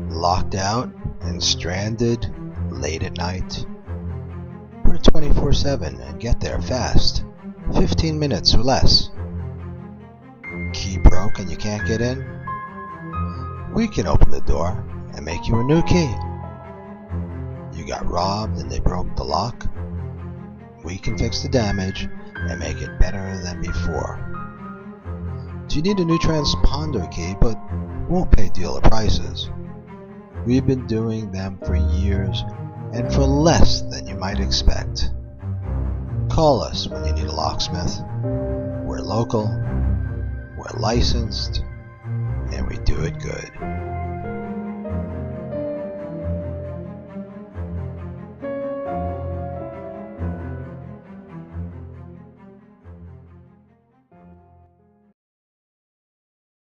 Locked out and stranded late at night? We're 24/7 and get there fast, 15 minutes or less. Key broke and you can't get in? We can open the door and make you a new key. You got robbed and they broke the lock? We can fix the damage and make it better than before. Do you need a new transponder key but won't pay dealer prices? We've been doing them for years and for less than you might expect. Call us when you need a locksmith. We're local, we're licensed, and we do it good.